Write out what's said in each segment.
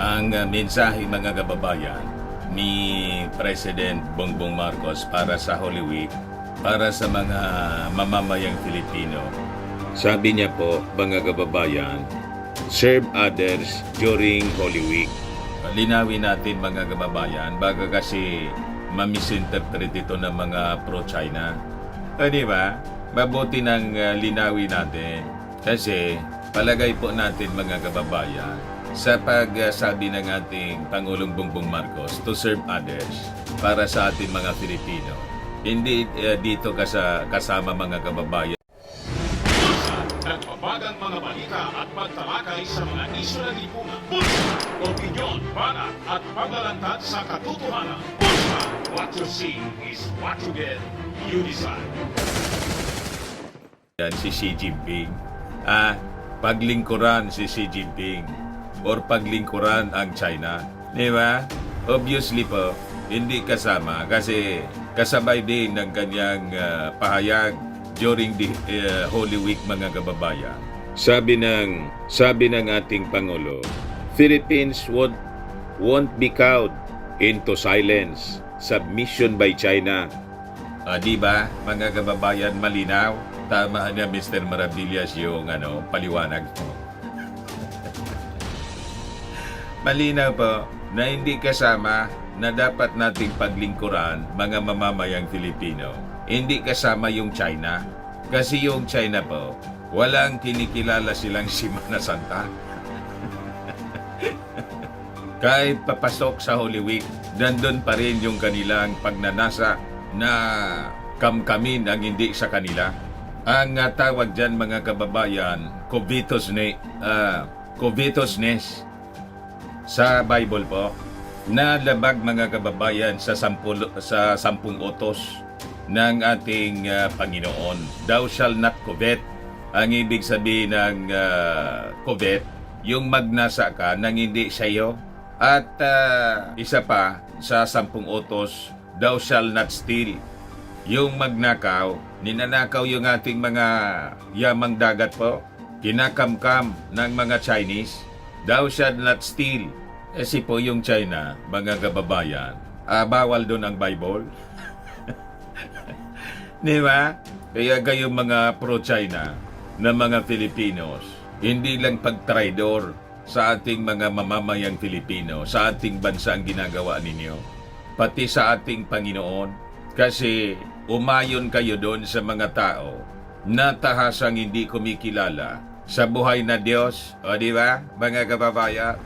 ang mensahe mga kababayan ni President Bongbong Marcos para sa Holy Week, para sa mga mamamayang Filipino. Sabi niya po, mga kababayan, serve others during Holy Week. Linawin natin mga kababayan, baka kasi mamisinterpret ito ng mga pro-China. Di ba? Mabuti nang linawin natin. Kasi palagay po natin mga kababayan, sa pagsabi ng ating Pangulong Bongbong Marcos to serve others para sa ating mga Filipino, hindi dito kasama mga kababayan. Nagbabagang mga balita at pagtalakay sa mga isyu ng lipunan. Pulsa, opinyon, banat at paglalantad sa katotohanan. Pulsa, what you see is what you get. You decide. Yan si Xi Jinping. Paglingkuran si Xi Jinping or paglingkuran ang China. Di ba? Obviously po, hindi kasama kasi kasabay din ng kanyang pahayag during the Holy Week mga kababayan. Sabi ng ating Pangulo, Philippines won't be cowed into silence. Submission by China. Di ba mga kababayan, malinaw? Tama na Mr. Maravillas yung paliwanag po. Malinaw po na hindi kasama na dapat nating paglingkuran mga mamamayang Filipino. Hindi kasama yung China. Kasi yung China po, walang kinikilala silang Semana Santa. Kahit papasok sa Holy Week, nandun pa rin yung kanilang pagnanasa na kamkamin ang hindi sa kanila. Ang tawag dyan mga kababayan, covetousness. Sa Bible po, nalabag mga kababayan sa 10 utos ng ating Panginoon. Thou shall not covet. Ang ibig sabihin ng covet, yung magnasa ka nang hindi sa iyo. At isa pa sa 10 utos, thou shall not steal. Yung magnakaw, ninanakaw yung ating mga yamang dagat po, kinakamkam ng mga Chinese. Thou shalt not steal. Kasi po yung China, mga kababayan, bawal doon ang Bible. Di ba? Kaya kayong mga pro-China na mga Filipinos, hindi lang pagtraidor sa ating mga mamamayang Filipino, sa ating bansa ang ginagawa ninyo, pati sa ating Panginoon, kasi umayon kayo doon sa mga tao na tahasang hindi kumikilala sa buhay na Diyos, o di ba, mga kababayan?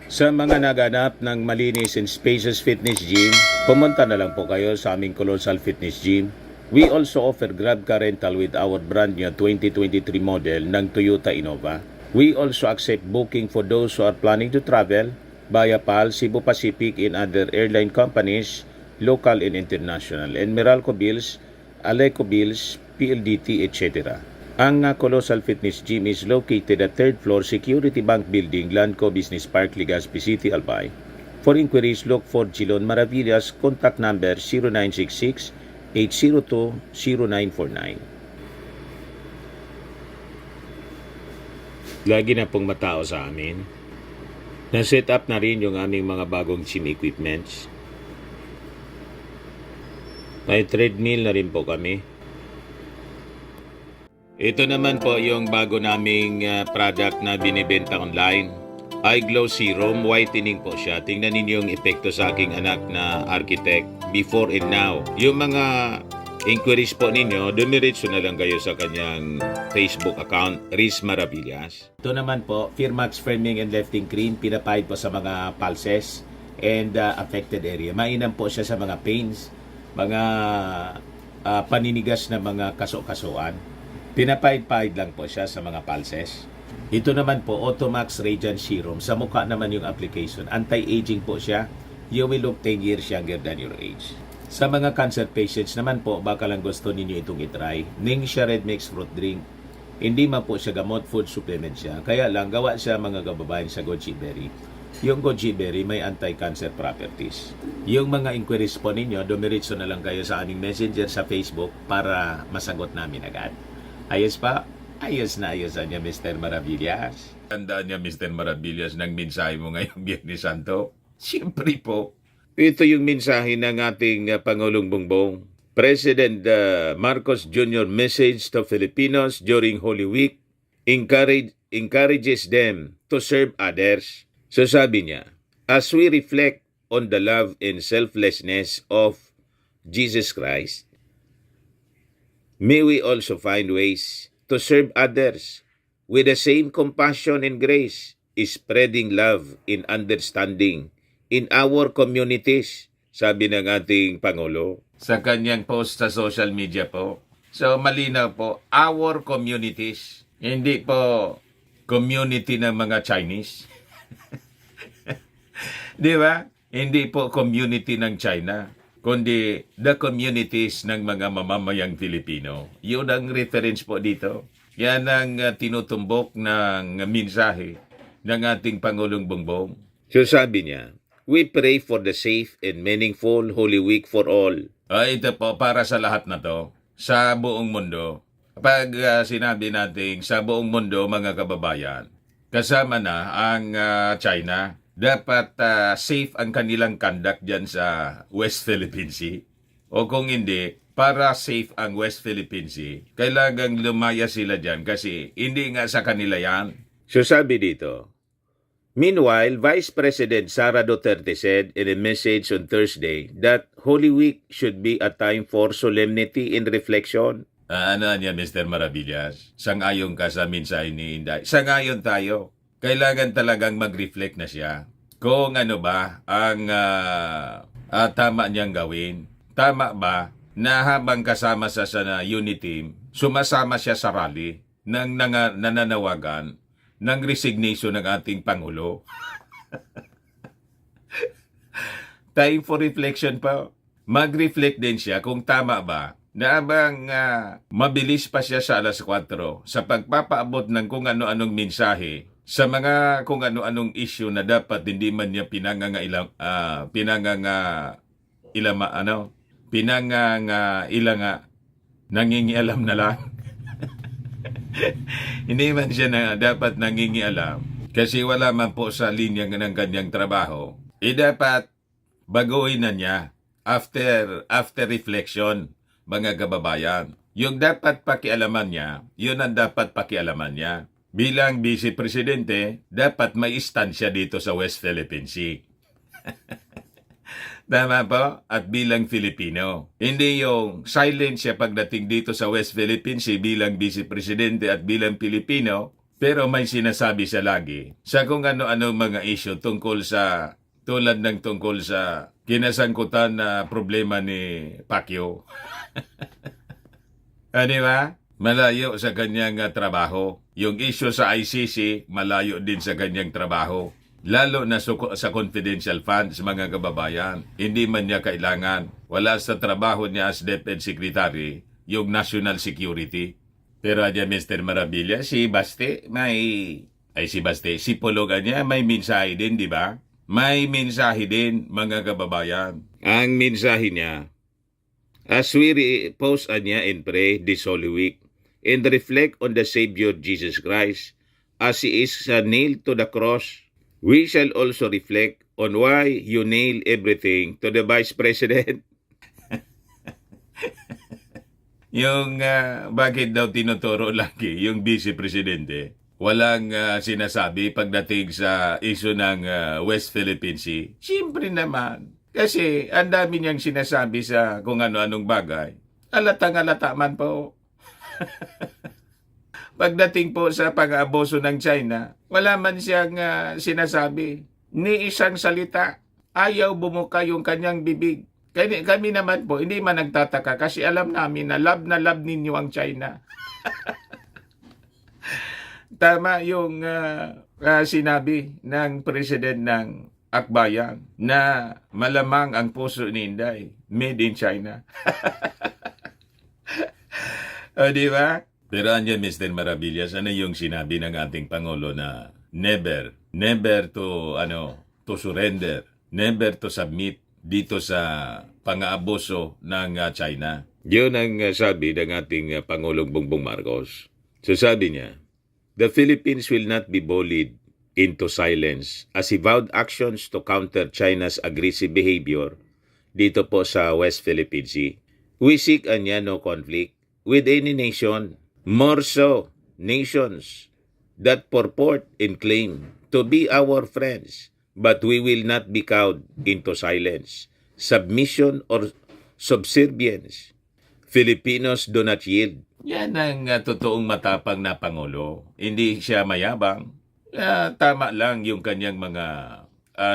Sa mga naganap ng Malinis and Spacious Fitness Gym, pumunta na lang po kayo sa aming Colossal Fitness Gym. We also offer Grab car rental with our brand new 2023 model ng Toyota Innova. We also accept booking for those who are planning to travel via PAL, Cebu Pacific, and other airline companies, local and international, and Meralco Bills, Aleco Bills, PLDT, etc. Ang Colossal Fitness Gym is located at 3rd floor Security Bank Building, Landco Business Park, Legazpi City, Albay. For inquiries, look for Gilon Maravillas. Contact number 0966-802-0949. Lagi na pong matao sa amin. Na-set up na rin yung aming mga bagong gym equipments. May treadmill na rin po kami. Ito naman po yung bago naming product na binibenta online. Eye Glow Serum, whitening po siya. Tingnan ninyo yung epekto sa aking anak na architect before and now. Yung mga inquiries po ninyo, dumiretso na lang kayo sa kanyang Facebook account, Riz Maravillas. Ito naman po, Firmax Firming and Lifting Cream, pinapahid po sa mga pulses and affected area. Mainam po siya sa mga pains, mga paninigas na mga kaso-kasuan. Pinapahid-pahid lang po siya sa mga pulses. Ito naman po, Automax Radiant Serum. Sa mukha naman yung application. Anti-aging po siya. You will look 10 years younger than your age. Sa mga cancer patients naman po, baka lang gusto ninyo itong itry. Ningxia Red Mix Fruit Drink. Hindi man po siya gamot, food supplement siya. Kaya lang, gawa siya mga kababayan sa goji berry. Yung goji berry may anti-cancer properties. Yung mga inquiries po ninyo, dumiretso na lang kayo sa aming messenger sa Facebook para masagot namin agad. Ayos pa? Ayos na ayos niya, Mr. Maravillas. Tandaan niya, Mr. Maravillas, ng mensahe mo ngayong Biyernes Santo. Siyempre po, ito yung mensahe ng ating Pangulong Bongbong. President Marcos Jr. message to Filipinos during Holy Week encourages them to serve others. So sabi niya, as we reflect on the love and selflessness of Jesus Christ, may we also find ways to serve others with the same compassion and grace, spreading love and understanding in our communities, sabi ng ating Pangulo sa kanyang post sa social media po. So malinaw po, our communities, hindi po community ng mga Chinese. Di ba? Hindi po community ng China, kundi the communities ng mga mamamayang Filipino. Yun ang reference po dito. Yan ang tinutumbok ng mensahe ng ating Pangulong Bongbong. So sabi niya, we pray for the safe and meaningful Holy Week for all. Ito po, para sa lahat na to, sa buong mundo. Pag sinabi natin sa buong mundo, mga kababayan, kasama na ang China, dapat safe ang kanilang conduct dyan sa West Philippine Sea. O kung hindi, para safe ang West Philippine Sea, kailangang lumaya sila dyan kasi hindi nga sa kanila yan. So sabi dito, meanwhile, Vice President Sara Duterte said in a message on Thursday that Holy Week should be a time for solemnity and reflection. Ano niya, Mr. Maravillas? Sang-ayon ka sa mensahe ni Inday. Sang-ayon tayo. Kailangan talagang mag-reflect na siya. Kung ano ba ang tama niyang gawin. Tama ba na habang kasama sa unit team, sumasama siya sa rally ng nananawagan ng resignation ng ating Pangulo. Time for reflection pa. Mag-reflect din siya kung tama ba na habang mabilis pa siya sa alas 4 sa pagpapaabot ng kung ano-anong mensahe sa mga kung ano-anong issue na dapat hindi man niya nangingialam na lang. Hindi man siya na dapat nangingialam kasi wala man po sa linya ng kanyang trabaho. Dapat baguhin na niya after reflection, mga kababayan. Yung dapat pakialaman niya, yun ang dapat pakialaman niya. Bilang Vice Presidente, dapat may istansya dito sa West Philippine Sea. Tama po? At bilang Filipino. Hindi yung silent siya pagdating dito sa West Philippine Sea bilang Vice Presidente at bilang Pilipino, pero may sinasabi siya lagi sa kung ano-ano mga issue tungkol sa, tulad ng tungkol sa kinasangkutan na problema ni Pacquiao. Di ba? Malayo sa kanyang trabaho. Yung issue sa ICC, malayo din sa kanyang trabaho. Lalo na sa confidential funds, mga kababayan. Hindi man niya kailangan. Wala sa trabaho niya as DepEd Secretary, yung national security. Pero adya Mr. Maravilla, si Pologa niya, may mensahe din, di ba? May mensahe din, mga kababayan. Ang mensahe niya, as we repose niya and pray this Holy Week, and reflect on the Savior Jesus Christ, as He is nailed to the cross, we shall also reflect on why you nail everything to the Vice President. Yung bakit daw tinuturo lagi yung Vice Presidente, walang sinasabi pagdating sa issue ng West Philippine Sea. Siyempre naman, kasi ang dami niyang sinasabi sa kung ano-anong bagay. Alatang-alata man po. Pagdating po sa pag-aaboso ng China, wala man siyang sinasabi. Ni isang salita, ayaw bumuka yung kanyang bibig. Kami naman po, hindi man nagtataka kasi alam namin na love ninyo ang China. Tama yung sinabi ng President ng Akbayan na malamang ang puso ni Inday, made in China. O, di ba? Pero andyan, Mr. Maravillas, ano yung sinabi ng ating Pangulo na never to surrender, never to submit dito sa pang-aabuso ng China. Yun ang sabi ng ating Pangulong Bongbong Marcos. So sabi niya, The Philippines will not be bullied into silence as he vowed actions to counter China's aggressive behavior dito po sa West Philippine Sea. We seek no conflict with any nation, more so nations that purport and claim to be our friends, but we will not be cowed into silence, submission, or subservience. Filipinos do not yield. Yan ang totoong matapang na Pangulo. Hindi siya mayabang. Tama lang yung kanyang mga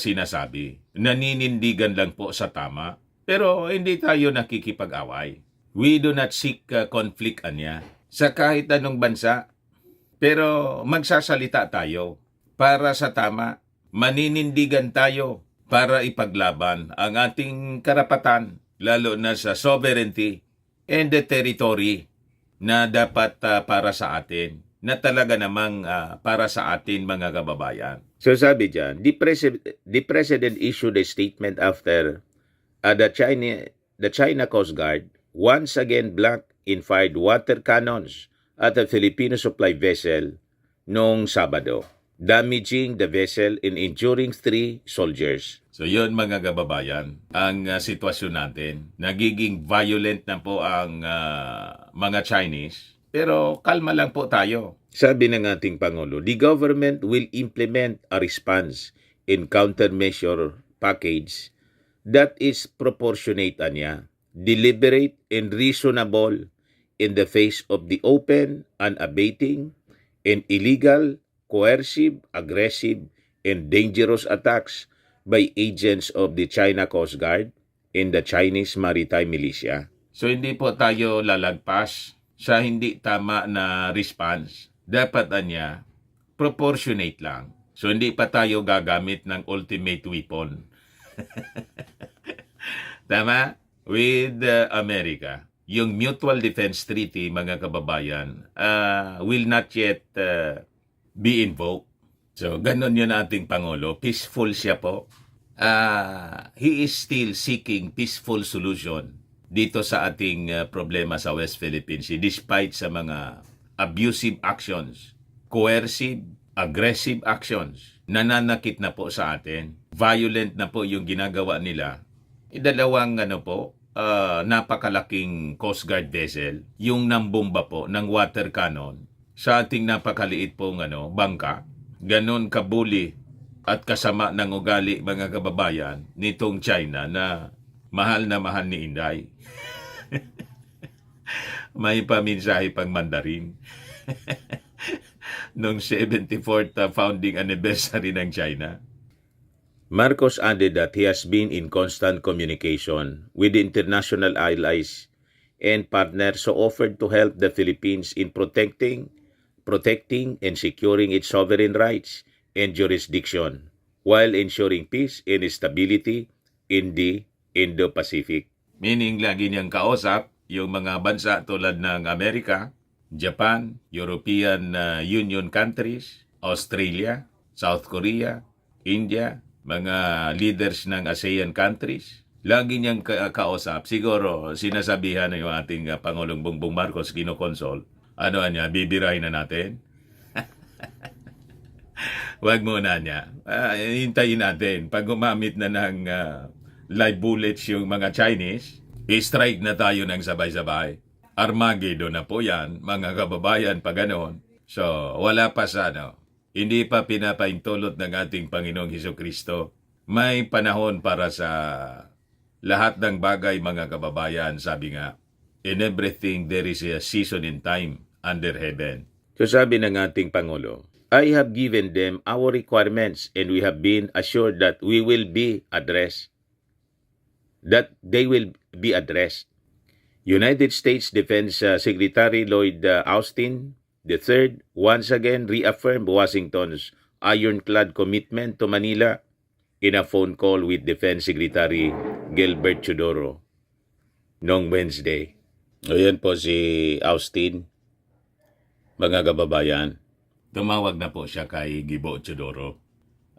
sinasabi. Naninindigan lang po sa tama. Pero hindi tayo nakikipag-away. We do not seek conflict anya sa kahit anong bansa. Pero magsasalita tayo para sa tama. Maninindigan tayo para ipaglaban ang ating karapatan, lalo na sa sovereignty and the territory na dapat para sa atin, na talaga namang para sa atin mga kababayan. So sabi dyan, the President issued a statement after the China Coast Guard once again blanked and fired water cannons at a Filipino supply vessel noong Sabado, damaging the vessel and injuring 3 soldiers. So yun mga kababayan, ang sitwasyon natin. Nagiging violent na po ang mga Chinese, pero kalma lang po tayo. Sabi ng ating Pangulo, the government will implement a response and countermeasure package that is proportionate anya, deliberate and reasonable in the face of the open, unabating, and illegal, coercive, aggressive, and dangerous attacks by agents of the China Coast Guard and the Chinese Maritime Militia. So hindi po tayo lalagpas sa hindi tama na response. Dapat anya, proportionate lang. So hindi pa tayo gagamit ng ultimate weapon. Tama? With America, yung Mutual Defense Treaty, mga kababayan, will not yet be invoked. So, ganun yun ating Pangulo. Peaceful siya po. He is still seeking peaceful solution dito sa ating problema sa West Philippine Sea despite sa mga abusive actions, coercive, aggressive actions. Nananakit na po sa atin. Violent na po yung ginagawa nila. Dalawang napakalaking Coast Guard vessel, yung nambomba po ng water cannon sa ating napakaliit pong bangka. Ganon kabuli at kasama ng ugali, mga kababayan, nitong China na mahal ni Inday. May paminsahe pang Mandarin. Noong 74th founding anniversary ng China. Marcos added that he has been in constant communication with the international allies and partners who offered to help the Philippines in protecting and securing its sovereign rights and jurisdiction while ensuring peace and stability in the Indo-Pacific. Meaning, lagi niyang kausap yung mga bansa tulad ng Amerika, Japan, European Union countries, Australia, South Korea, India, mga leaders ng ASEAN countries. Lagi niyang kausap. Siguro, sinasabihan na yung ating Pangulong Bongbong Marcos, kinokonsol. Ano niya, bibirahin na natin? Wag muna niya. Hintayin natin. Pag gumamit na ng live bullets yung mga Chinese, i-strike na tayo ng sabay-sabay. Armageddon na po yan, mga kababayan, pag ganon. So, wala pa sa hindi pa pinapaintulot ng ating Panginoong Hesukristo. May panahon para sa lahat ng bagay, mga kababayan, sabi nga, in everything there is a season in time under heaven. So sabi ng ating Pangulo, I have given them our requirements and we have been assured that we will be addressed. That they will be addressed. United States Defense Secretary Lloyd Austin III once again reaffirmed Washington's ironclad commitment to Manila in a phone call with Defense Secretary Gilbert Chodoro noong Wednesday. Ayan po si Austin, mga kababayan. Tumawag na po siya kay Gibo Chodoro.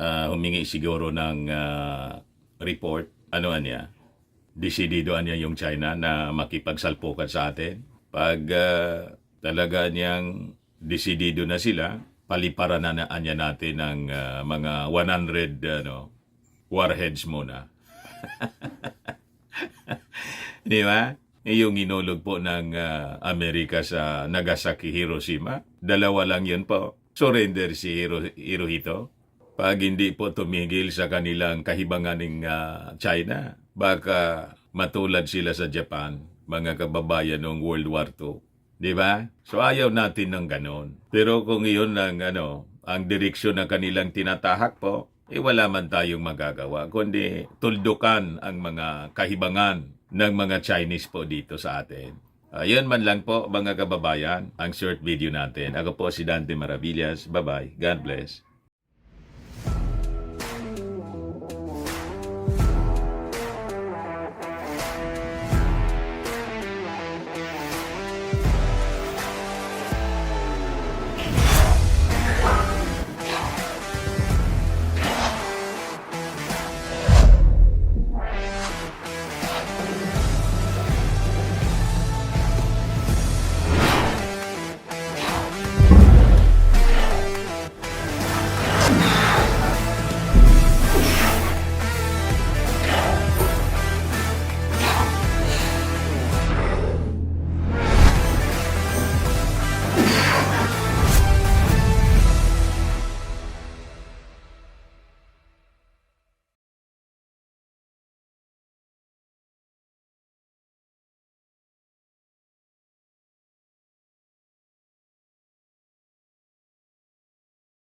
Humingi siguro ng report. Ano niya? Desididoan niya yung China na makipagsalpukan sa atin. Pag talaga niyang desidido na sila, paliparan na niya natin ng mga 100 warheads muna. Di ba? Yung inulog po ng Amerika sa Nagasaki, Hiroshima. 2 lang yun po. Surrender si Hirohito. Pag hindi po tumigil sa kanilang kahibangan ng China, baka matulad sila sa Japan, mga kababayan noong World War II. Di ba? So ayaw natin ng ganon. Pero kung iyon ang direksyon ng kanilang tinatahak po, wala man tayong magagawa, kundi tuldukan ang mga kahibangan ng mga Chinese po dito sa atin. Yan man lang po mga kababayan, ang short video natin. Ako po si Dante Maravillas. Bye-bye. God bless.